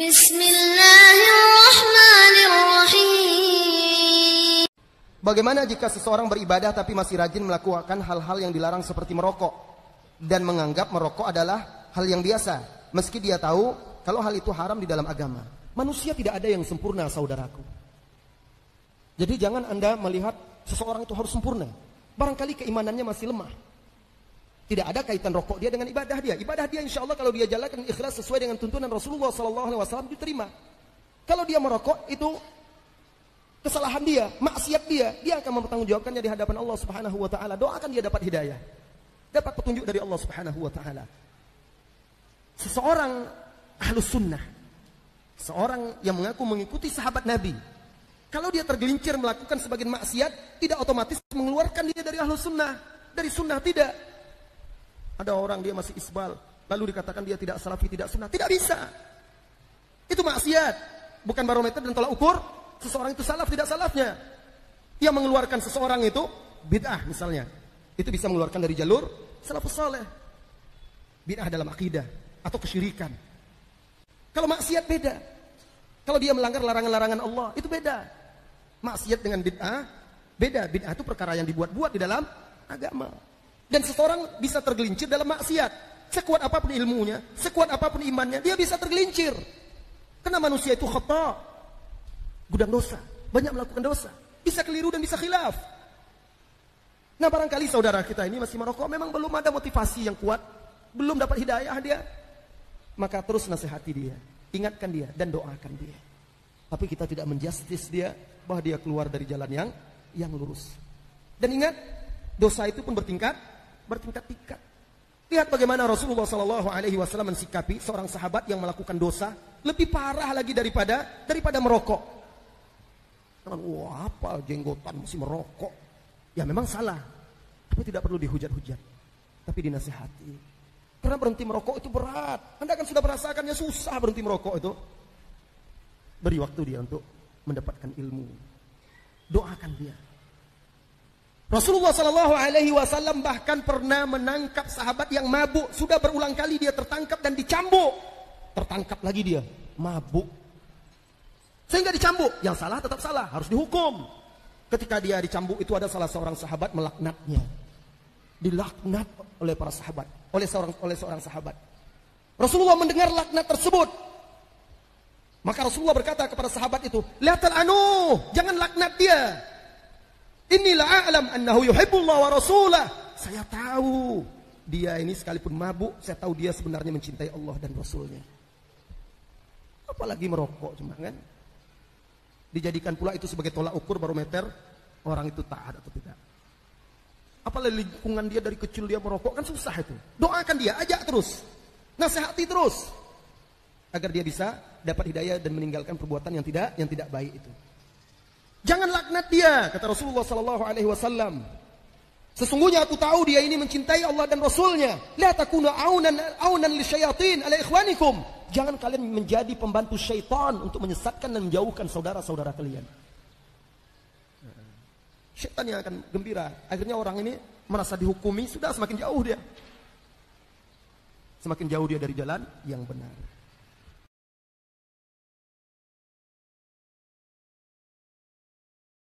Bismillahirrahmanirrahim. Bagaimana jika seseorang beribadah tapi masih rajin melakukan hal-hal yang dilarang seperti merokok dan menganggap merokok adalah hal yang biasa, meski dia tahu kalau hal itu haram di dalam agama? Manusia tidak ada yang sempurna, saudaraku. Jadi jangan Anda melihat seseorang itu harus sempurna. Barangkali keimanannya masih lemah. Tidak ada kaitan rokok dia dengan ibadah dia. Ibadah dia insya Allah kalau dia jalankan ikhlas sesuai dengan tuntunan Rasulullah SAW diterima. Kalau dia merokok itu kesalahan dia, maksiat dia akan mempertanggungjawabkannya di hadapan Allah Subhanahu wa taala. Doakan dia dapat hidayah, dapat petunjuk dari Allah Subhanahu wa taala. Seseorang ahlus sunnah, seorang yang mengaku mengikuti sahabat Nabi, kalau dia tergelincir melakukan sebagian maksiat, tidak otomatis mengeluarkan dia dari ahlus sunnah, dari sunnah, tidak. Ada orang dia masih isbal, lalu dikatakan dia tidak salafi, tidak sunnah, tidak bisa. Itu maksiat, bukan barometer dan tolak ukur seseorang itu salaf tidak salafnya. Yang mengeluarkan seseorang itu bid'ah misalnya, itu bisa mengeluarkan dari jalur salafus saleh. Bid'ah dalam akidah atau kesyirikan. Kalau maksiat beda. Kalau dia melanggar larangan-larangan Allah, itu beda. Maksiat dengan bid'ah beda. Bid'ah itu perkara yang dibuat-buat di dalam agama. Dan seseorang bisa tergelincir dalam maksiat. Sekuat apapun ilmunya, sekuat apapun imannya, dia bisa tergelincir. Karena manusia itu khata, gudang dosa, banyak melakukan dosa, bisa keliru dan bisa khilaf. Nah barangkali saudara kita ini masih merokok, memang belum ada motivasi yang kuat, belum dapat hidayah dia, maka terus nasihati dia, ingatkan dia dan doakan dia. Tapi kita tidak menjustis dia bahwa dia keluar dari jalan yang lurus. Dan ingat, dosa itu pun bertingkat-tingkat. Lihat bagaimana Rasulullah SAW mensikapi seorang sahabat yang melakukan dosa lebih parah lagi daripada merokok. Wah, apa jenggotan masih merokok? Ya memang salah, tapi tidak perlu dihujat-hujat, tapi dinasihati. Karena berhenti merokok itu berat. Anda kan sudah merasakannya susah berhenti merokok itu. Beri waktu dia untuk mendapatkan ilmu. Doakan dia. Rasulullah SAW bahkan pernah menangkap sahabat yang mabuk. Sudah berulang kali dia tertangkap dan dicambuk. Tertangkap lagi dia, mabuk. Sehingga dicambuk. Yang salah tetap salah, harus dihukum. Ketika dia dicambuk itu ada salah seorang sahabat melaknatnya. Dilaknat oleh para sahabat, oleh seorang sahabat. Rasulullah mendengar laknat tersebut. Maka Rasulullah berkata kepada sahabat itu, "La tal'anu, jangan laknat dia. Inilah a'lam annahu yuhibbullah wa rasulah." Saya tahu dia ini sekalipun mabuk, saya tahu dia sebenarnya mencintai Allah dan Rasulnya. Apalagi merokok cuma kan. Dijadikan pula itu sebagai tolak ukur barometer orang itu taat atau tidak. Apalagi lingkungan dia dari kecil dia merokok, kan susah itu. Doakan dia, ajak terus, nasihati terus, agar dia bisa dapat hidayah dan meninggalkan perbuatan yang tidak baik itu. Jangan laknat dia, kata Rasulullah SAW. Sesungguhnya aku tahu dia ini mencintai Allah dan Rasulnya. La takunu aunan lisyayatin ala ikhwanikum. Jangan kalian menjadi pembantu syaitan untuk menyesatkan dan menjauhkan saudara-saudara kalian. Syaitan yang akan gembira. Akhirnya orang ini merasa dihukumi, sudah semakin jauh dia. Semakin jauh dia dari jalan yang benar.